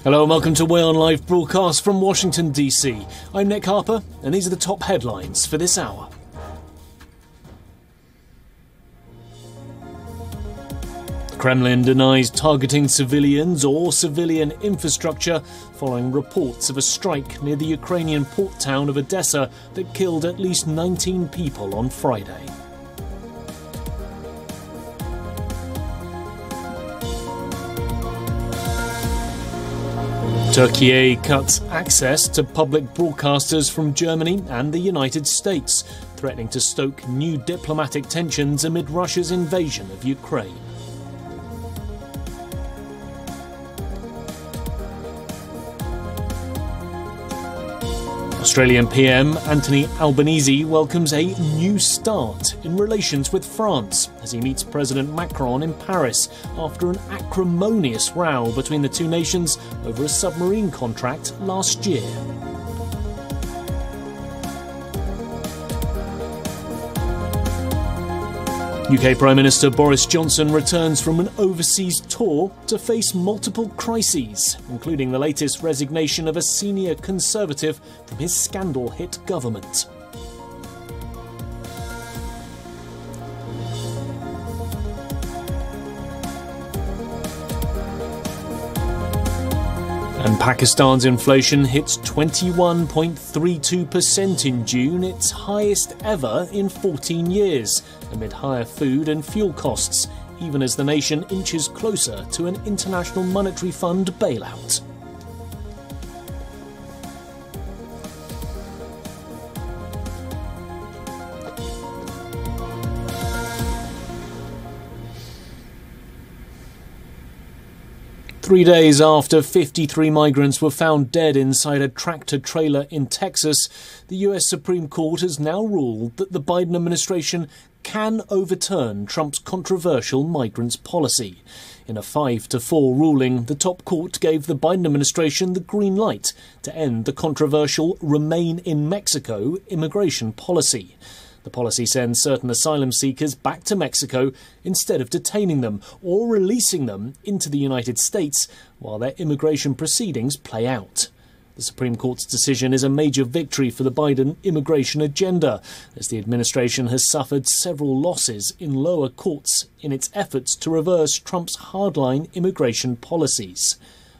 Hello and welcome to WION Live Broadcast from Washington DC. I'm Nick Harper and these are the top headlines for this hour. The Kremlin denies targeting civilians or civilian infrastructure following reports of a strike near the Ukrainian port town of Odessa that killed at least 19 people on Friday. Turkey cuts access to public broadcasters from Germany and the United States, threatening to stoke new diplomatic tensions amid Russia's invasion of Ukraine. Australian PM Anthony Albanese welcomes a new start in relations with France as he meets President Macron in Paris after an acrimonious row between the two nations over a submarine contract last year. UK Prime Minister Boris Johnson returns from an overseas tour to face multiple crises, including the latest resignation of a senior Conservative from his scandal-hit government. And Pakistan's inflation hits 21.32% in June, its highest ever in 14 years, amid higher food and fuel costs, even as the nation inches closer to an International Monetary Fund bailout. Three days after 53 migrants were found dead inside a tractor-trailer in Texas, the US Supreme Court has now ruled that the Biden administration can overturn Trump's controversial migrants policy. In a 5-4 ruling, the top court gave the Biden administration the green light to end the controversial Remain in Mexico immigration policy. The policy sends certain asylum seekers back to Mexico instead of detaining them or releasing them into the United States while their immigration proceedings play out. The Supreme Court's decision is a major victory for the Biden immigration agenda, as the administration has suffered several losses in lower courts in its efforts to reverse Trump's hardline immigration policies.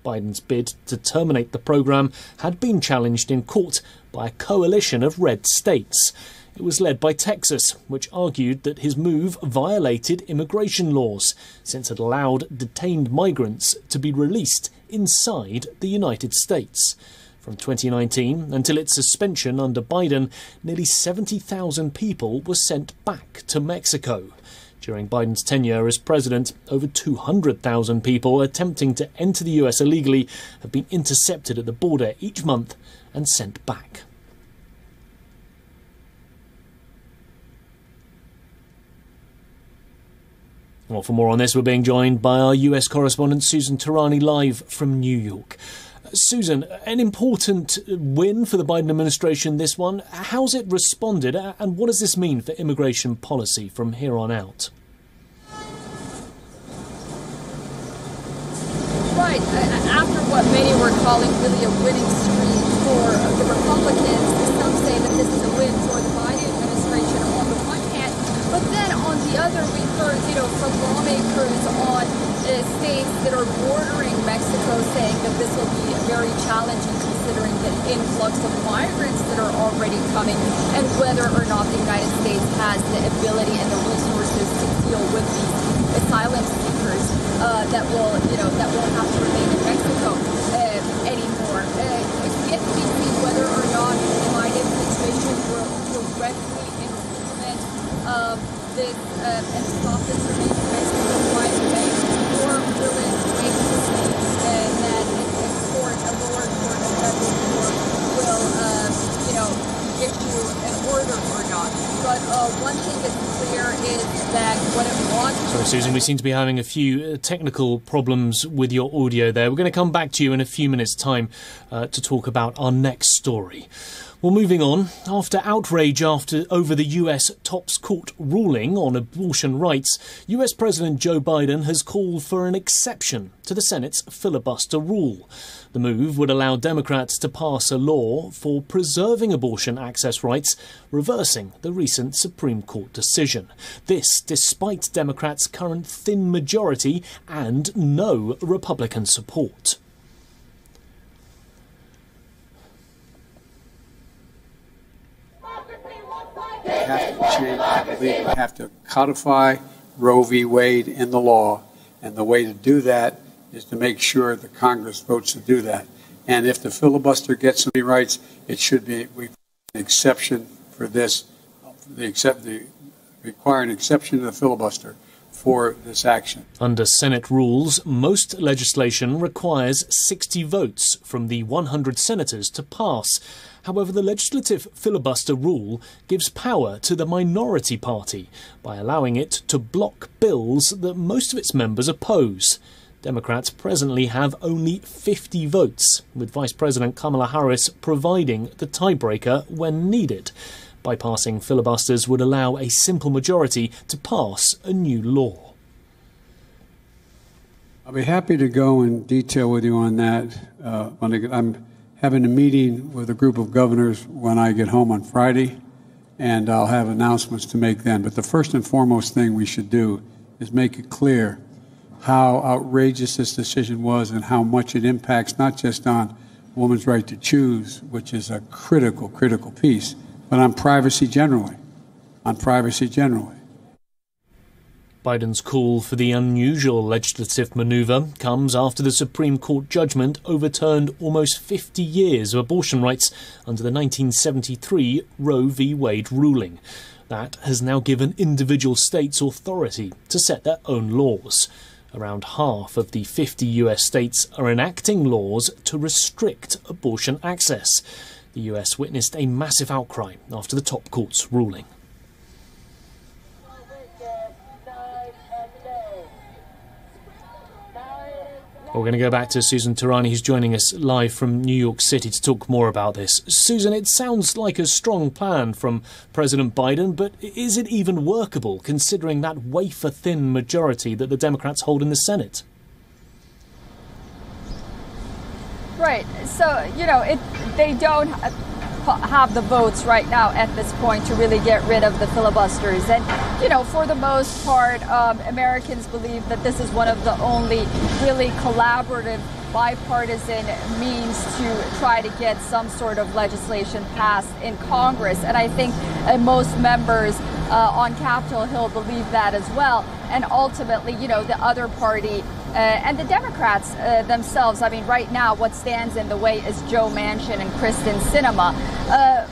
Biden's bid to terminate the program had been challenged in court by a coalition of red states. It was led by Texas, which argued that his move violated immigration laws, since it allowed detained migrants to be released inside the United States. From 2019 until its suspension under Biden, nearly 70,000 people were sent back to Mexico. During Biden's tenure as president, over 200,000 people attempting to enter the US illegally have been intercepted at the border each month and sent back. Well, for more on this, we're being joined by our US correspondent Susan Tarani live from New York. Susan, an important win for the Biden administration, this one. How's it responded and what does this mean for immigration policy from here on out? Right. After what many were calling really a winning streak for the Republicans, some say that this is a win for the Biden administration on the one hand, but then on the other, we heard, from lawmakers on states that are bordering Mexico saying that this will be very challenging considering the influx of migrants that are already coming and whether or not the United States has the ability and the resources to deal with these asylum seekers that will have to remain in Mexico anymore. It's yet to be seen whether or not the Biden administration will directly implement this and stop this remaining in Mexico right away, or will it wait to see that a lower court will issue an order or not. But one thing that's clear is that what it wants... Sorry, Susan, we seem to be having a few technical problems with your audio there. We're going to come back to you in a few minutes' time to talk about our next story. Well, moving on, after outrage over the US Tops Court ruling on abortion rights, US President Joe Biden has called for an exception to the Senate's filibuster rule. The move would allow Democrats to pass a law for preserving abortion access rights, reversing the recent Supreme Court decision. This despite Democrats' current thin majority and no Republican support. We have to change, I believe we have to codify Roe v. Wade in the law, and the way to do that is to make sure the Congress votes to do that. And if the filibuster gets any rights, it should be an exception for this, require an exception to the filibuster for this action. Under Senate rules, most legislation requires 60 votes from the 100 senators to pass. However, the legislative filibuster rule gives power to the minority party by allowing it to block bills that most of its members oppose. Democrats presently have only 50 votes, with Vice President Kamala Harris providing the tiebreaker when needed. Bypassing filibusters would allow a simple majority to pass a new law. I'll be happy to go in detail with you on that. I'm having a meeting with a group of governors when I get home on Friday, and I'll have announcements to make then. But the first and foremost thing we should do is make it clear how outrageous this decision was and how much it impacts not just on a woman's right to choose, which is a critical piece, but on privacy generally. Biden's call for the unusual legislative manoeuvre comes after the Supreme Court judgment overturned almost 50 years of abortion rights under the 1973 Roe v. Wade ruling. That has now given individual states authority to set their own laws. Around half of the 50 US states are enacting laws to restrict abortion access. The US witnessed a massive outcry after the top court's ruling. We're going to go back to Susan Tarani, who's joining us live from New York City to talk more about this. Susan, it sounds like a strong plan from President Biden, but is it even workable considering that wafer-thin majority that the Democrats hold in the Senate? Right. So, they don't have the votes right now at this point to really get rid of the filibusters. And, for the most part, Americans believe that this is one of the only really collaborative, bipartisan means to try to get some sort of legislation passed in Congress. And I think most members on Capitol Hill believe that as well. And ultimately, the other party and the Democrats themselves, I mean, right now what stands in the way is Joe Manchin and Kristen Sinema.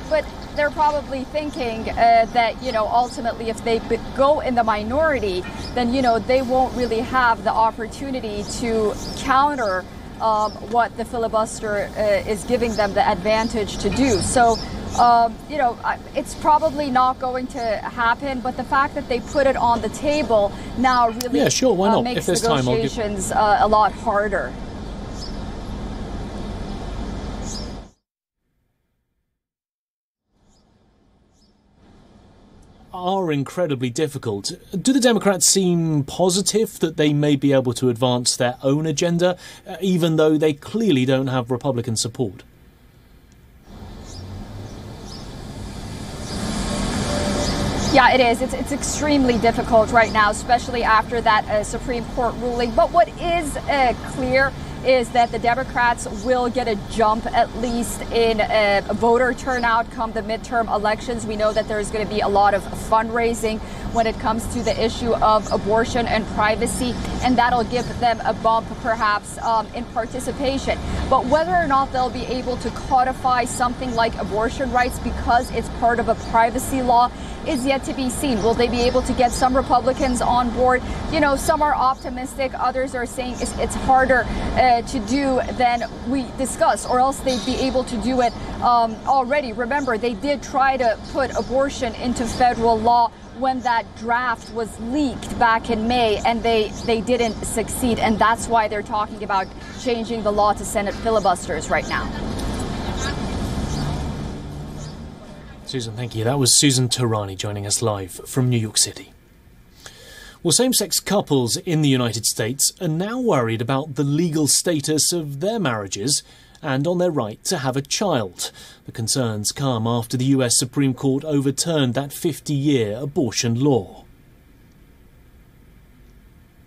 But they're probably thinking that, ultimately if they go in the minority, then, they won't really have the opportunity to counter what the filibuster is giving them the advantage to do. So, it's probably not going to happen, but the fact that they put it on the table now really why not? Makes if there's negotiations a lot harder. Are incredibly difficult. Do the Democrats seem positive that they may be able to advance their own agenda, even though they clearly don't have Republican support? Yeah, it is. It's extremely difficult right now, especially after that Supreme Court ruling. But what is clear is that the Democrats will get a jump, at least in voter turnout come the midterm elections. We know that there's going to be a lot of fundraising when it comes to the issue of abortion and privacy, and that'll give them a bump perhaps in participation. But whether or not they'll be able to codify something like abortion rights because it's part of a privacy law is yet to be seen. Will they be able to get some Republicans on board? Some are optimistic, others are saying it's harder to do than we discussed, or else they'd be able to do it already. Remember, they did try to put abortion into federal law when that draft was leaked back in May, and they didn't succeed, and that's why they're talking about changing the law to Senate filibusters right now. Susan, thank you. That was Susan Tarani joining us live from New York City. Well, same-sex couples in the United States are now worried about the legal status of their marriages and on their right to have a child. The concerns come after the US Supreme Court overturned that 50-year abortion law.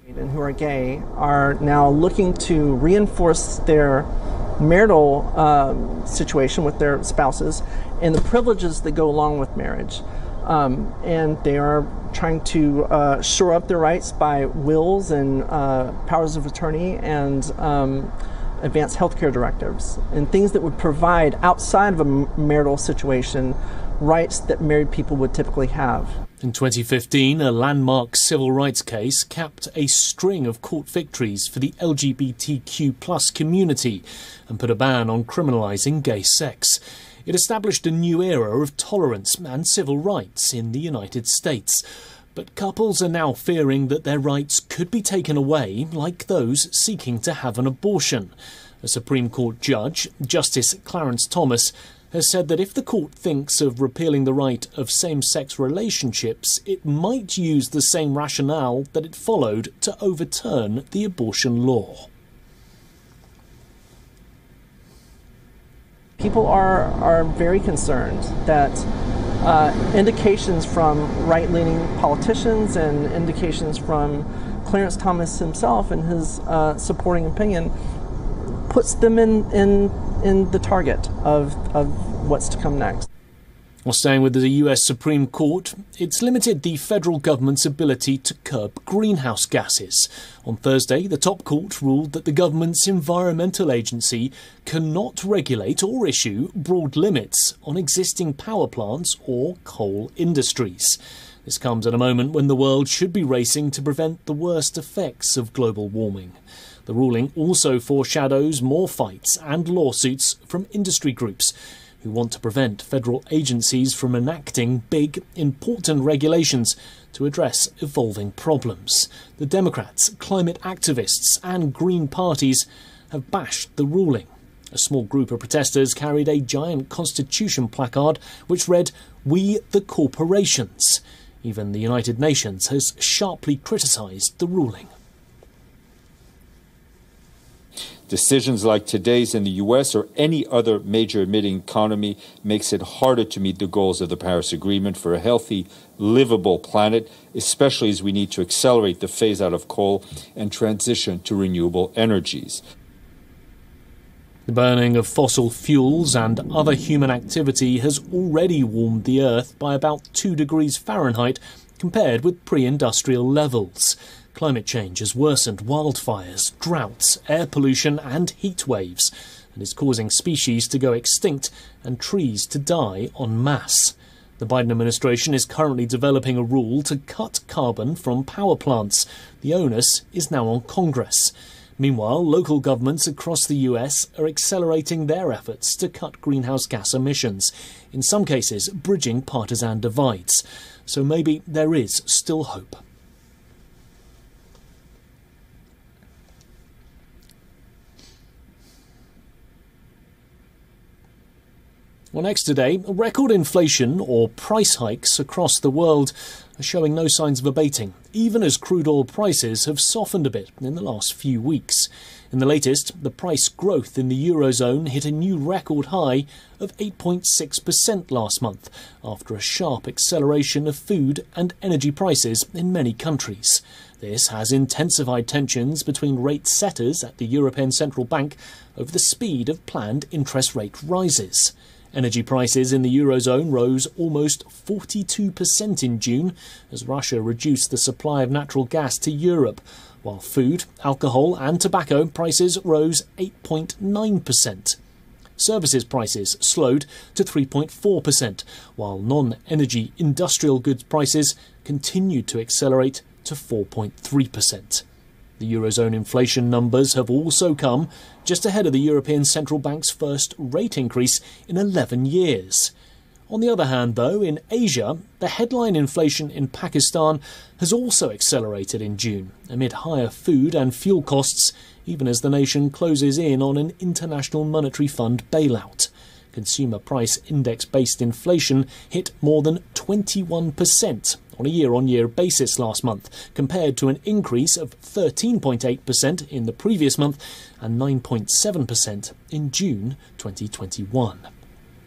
And who are gay are now looking to reinforce their marital situation with their spouses and the privileges that go along with marriage. And they are trying to shore up their rights by wills and powers of attorney and advanced healthcare directives and things that would provide, outside of a marital situation, rights that married people would typically have. In 2015, a landmark civil rights case capped a string of court victories for the LGBTQ+ community and put a ban on criminalising gay sex. It established a new era of tolerance and civil rights in the United States. But couples are now fearing that their rights could be taken away, like those seeking to have an abortion. A Supreme Court judge, Justice Clarence Thomas, has said that if the court thinks of repealing the right of same-sex relationships, it might use the same rationale that it followed to overturn the abortion law. People are very concerned that indications from right-leaning politicians and indications from Clarence Thomas himself and his supporting opinion puts them in the target of what's to come next. Well, staying with the US Supreme Court, it's limited the federal government's ability to curb greenhouse gases. On Thursday, the top court ruled that the government's environmental agency cannot regulate or issue broad limits on existing power plants or coal industries. This comes at a moment when the world should be racing to prevent the worst effects of global warming. The ruling also foreshadows more fights and lawsuits from industry groups who want to prevent federal agencies from enacting big, important regulations to address evolving problems. The Democrats, climate activists and Green parties have bashed the ruling. A small group of protesters carried a giant Constitution placard which read, "We the corporations." Even the United Nations has sharply criticised the ruling. Decisions like today's in the US or any other major emitting economy makes it harder to meet the goals of the Paris Agreement for a healthy, livable planet, especially as we need to accelerate the phase out of coal and transition to renewable energies. The burning of fossil fuels and other human activity has already warmed the Earth by about 2 degrees Fahrenheit compared with pre-industrial levels. Climate change has worsened wildfires, droughts, air pollution and heat waves, and is causing species to go extinct and trees to die en masse. The Biden administration is currently developing a rule to cut carbon from power plants. The onus is now on Congress. Meanwhile, local governments across the US are accelerating their efforts to cut greenhouse gas emissions, in some cases bridging partisan divides. So maybe there is still hope. Well, next today, record inflation or price hikes across the world are showing no signs of abating, even as crude oil prices have softened a bit in the last few weeks. In the latest, the price growth in the Eurozone hit a new record high of 8.6% last month, after a sharp acceleration of food and energy prices in many countries. This has intensified tensions between rate setters at the European Central Bank over the speed of planned interest rate rises. Energy prices in the Eurozone rose almost 42% in June as Russia reduced the supply of natural gas to Europe, while food, alcohol and tobacco prices rose 8.9%. Services prices slowed to 3.4%, while non-energy industrial goods prices continued to accelerate to 4.3%. The Eurozone inflation numbers have also come just ahead of the European Central Bank's first rate increase in 11 years. On the other hand, though, in Asia, the headline inflation in Pakistan has also accelerated in June amid higher food and fuel costs, even as the nation closes in on an International Monetary Fund bailout. Consumer Price Index-based inflation hit more than 21% on a year-on-year basis last month, compared to an increase of 13.8% in the previous month and 9.7% in June 2021.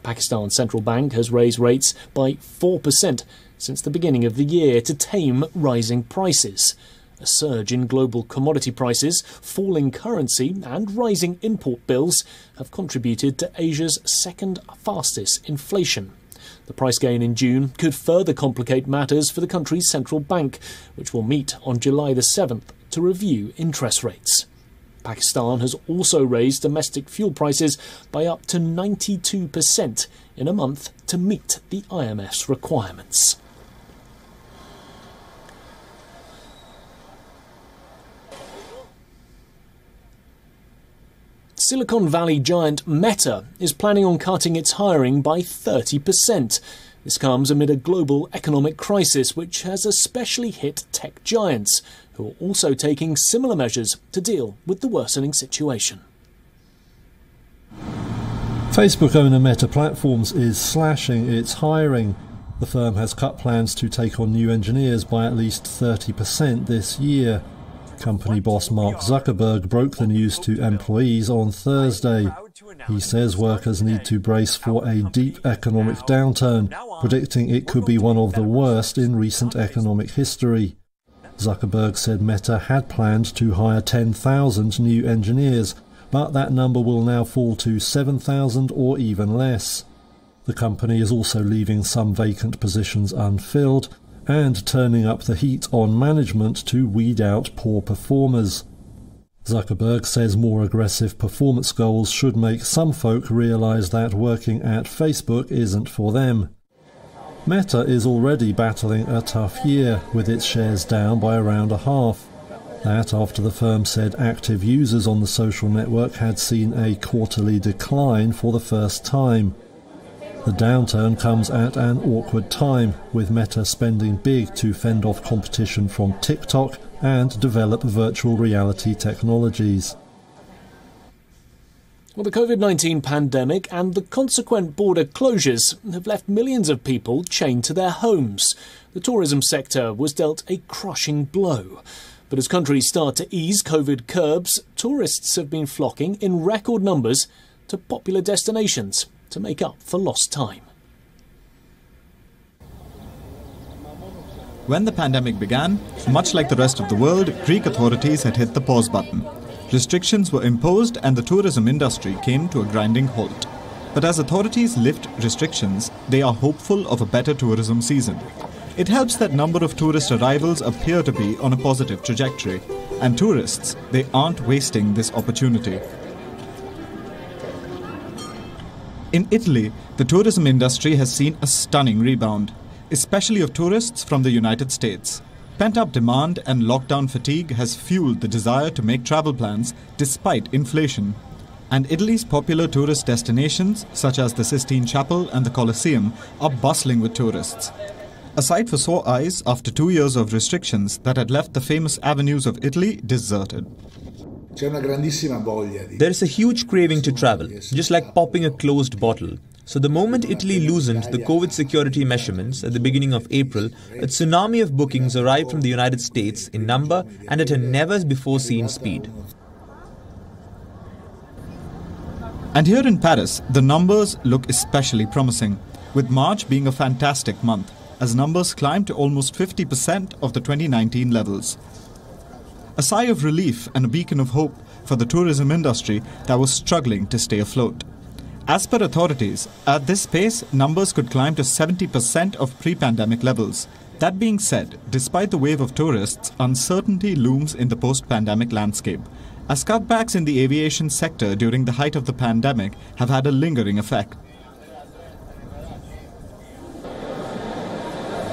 Pakistan's central bank has raised rates by 4% since the beginning of the year to tame rising prices. A surge in global commodity prices, falling currency and rising import bills have contributed to Asia's second fastest inflation. The price gain in June could further complicate matters for the country's central bank, which will meet on July the 7th to review interest rates. Pakistan has also raised domestic fuel prices by up to 92% in a month to meet the IMF's requirements. Silicon Valley giant Meta is planning on cutting its hiring by 30%. This comes amid a global economic crisis which has especially hit tech giants, who are also taking similar measures to deal with the worsening situation. Facebook owner Meta Platforms is slashing its hiring. The firm has cut plans to take on new engineers by at least 30% this year. Company boss Mark Zuckerberg broke the news to employees on Thursday. He says workers need to brace for a deep economic downturn, predicting it could be one of the worst in recent economic history. Zuckerberg said Meta had planned to hire 10,000 new engineers, but that number will now fall to 7,000 or even less. The company is also leaving some vacant positions unfilled and turning up the heat on management to weed out poor performers. Zuckerberg says more aggressive performance goals should make some folk realise that working at Facebook isn't for them. Meta is already battling a tough year, with its shares down by around a half. That after the firm said active users on the social network had seen a quarterly decline for the first time. The downturn comes at an awkward time, with Meta spending big to fend off competition from TikTok and develop virtual reality technologies. Well, the COVID-19 pandemic and the consequent border closures have left millions of people chained to their homes. The tourism sector was dealt a crushing blow. But as countries start to ease COVID curbs, tourists have been flocking in record numbers to popular destinations to make up for lost time. When the pandemic began, much like the rest of the world, Greek authorities had hit the pause button. Restrictions were imposed and the tourism industry came to a grinding halt. But as authorities lift restrictions, they are hopeful of a better tourism season. It helps that number of tourist arrivals appear to be on a positive trajectory. And tourists, they aren't wasting this opportunity. In Italy, the tourism industry has seen a stunning rebound, especially of tourists from the United States. Pent-up demand and lockdown fatigue has fueled the desire to make travel plans despite inflation. And Italy's popular tourist destinations, such as the Sistine Chapel and the Colosseum, are bustling with tourists. A sight for sore eyes after 2 years of restrictions that had left the famous avenues of Italy deserted. There is a huge craving to travel, just like popping a closed bottle. So the moment Italy loosened the COVID security measurements at the beginning of April, a tsunami of bookings arrived from the United States in number and at a never-before-seen speed. And here in Paris, the numbers look especially promising, with March being a fantastic month, as numbers climbed to almost 50% of the 2019 levels. A sigh of relief and a beacon of hope for the tourism industry that was struggling to stay afloat. As per authorities, at this pace, numbers could climb to 70% of pre-pandemic levels. That being said, despite the wave of tourists, uncertainty looms in the post-pandemic landscape, as cutbacks in the aviation sector during the height of the pandemic have had a lingering effect.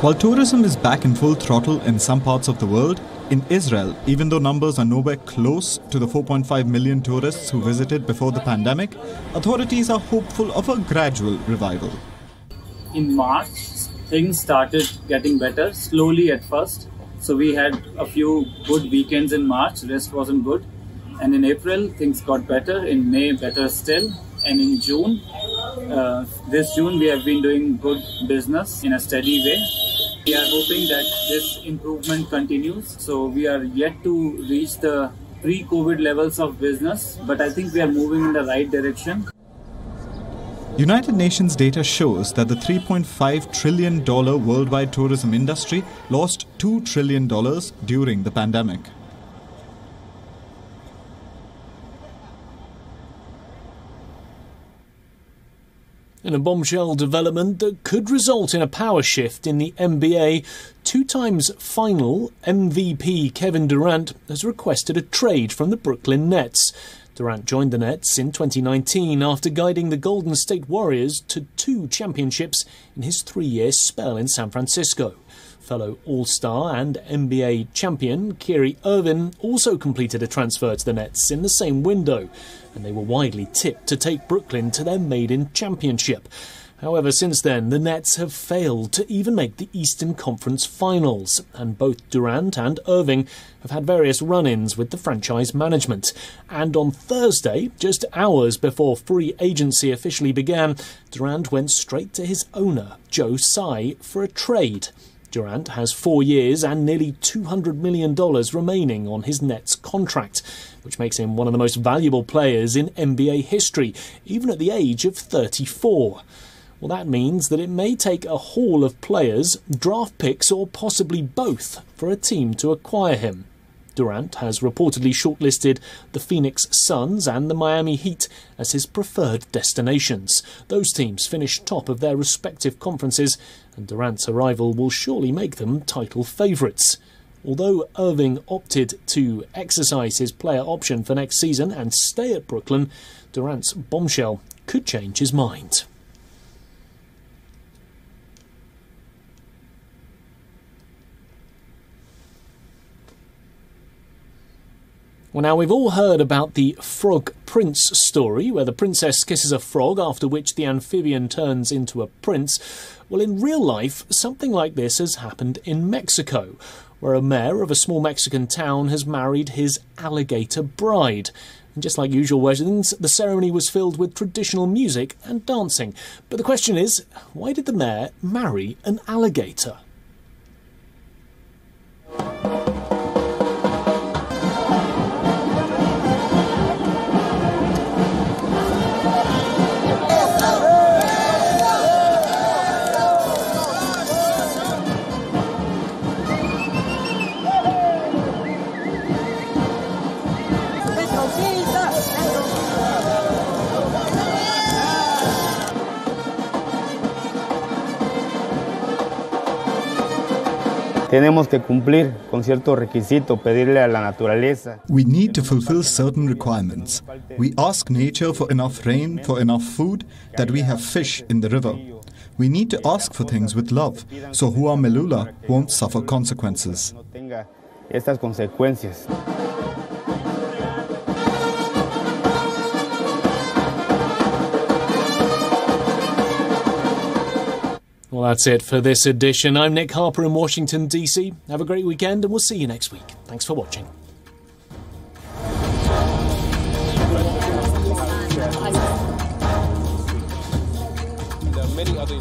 While tourism is back in full throttle in some parts of the world, in Israel, even though numbers are nowhere close to the 4.5 million tourists who visited before the pandemic, authorities are hopeful of a gradual revival. In March, things started getting better, slowly at first. So we had a few good weekends in March, the rest wasn't good. And in April, things got better. In May, better still. and in June, this June, we have been doing good business in a steady way. We are hoping that this improvement continues. So we are yet to reach the pre-COVID levels of business, but I think we are moving in the right direction. United Nations data shows that the $3.5 trillion worldwide tourism industry lost $2 trillion during the pandemic. In a bombshell development that could result in a power shift in the NBA, 2 times final MVP Kevin Durant has requested a trade from the Brooklyn Nets. Durant joined the Nets in 2019 after guiding the Golden State Warriors to 2 championships in his 3-year spell in San Francisco. Fellow All-Star and NBA champion Kyrie Irving also completed a transfer to the Nets in the same window, and they were widely tipped to take Brooklyn to their maiden championship. However, since then, the Nets have failed to even make the Eastern Conference Finals, and both Durant and Irving have had various run-ins with the franchise management. And on Thursday, just hours before free agency officially began, Durant went straight to his owner, Joe Tsai, for a trade. Durant has 4 years and nearly $200 million remaining on his Nets contract, which makes him one of the most valuable players in NBA history, even at the age of 34. Well, that means that it may take a haul of players, draft picks or possibly both for a team to acquire him. Durant has reportedly shortlisted the Phoenix Suns and the Miami Heat as his preferred destinations. Those teams finished top of their respective conferences, and Durant's arrival will surely make them title favourites. Although Irving opted to exercise his player option for next season and stay at Brooklyn, Durant's bombshell could change his mind. Well, now, we've all heard about the Frog Prince story, where the princess kisses a frog, after which the amphibian turns into a prince. Well, in real life, something like this has happened in Mexico, where a mayor of a small Mexican town has married his alligator bride. And just like usual weddings, the ceremony was filled with traditional music and dancing. But the question is, why did the mayor marry an alligator? Tenemos que cumplir con cierto requisito, pedirle a la naturaleza. We need to fulfill certain requirements. We ask nature for enough rain, for enough food, that we have fish in the river. We need to ask for things with love, so Hua Melula won't suffer consequences. No tenga estas consecuencias. Well, that's it for this edition. I'm Nick Harper in Washington, D.C. Have a great weekend, and we'll see you next week. Thanks for watching. There are many other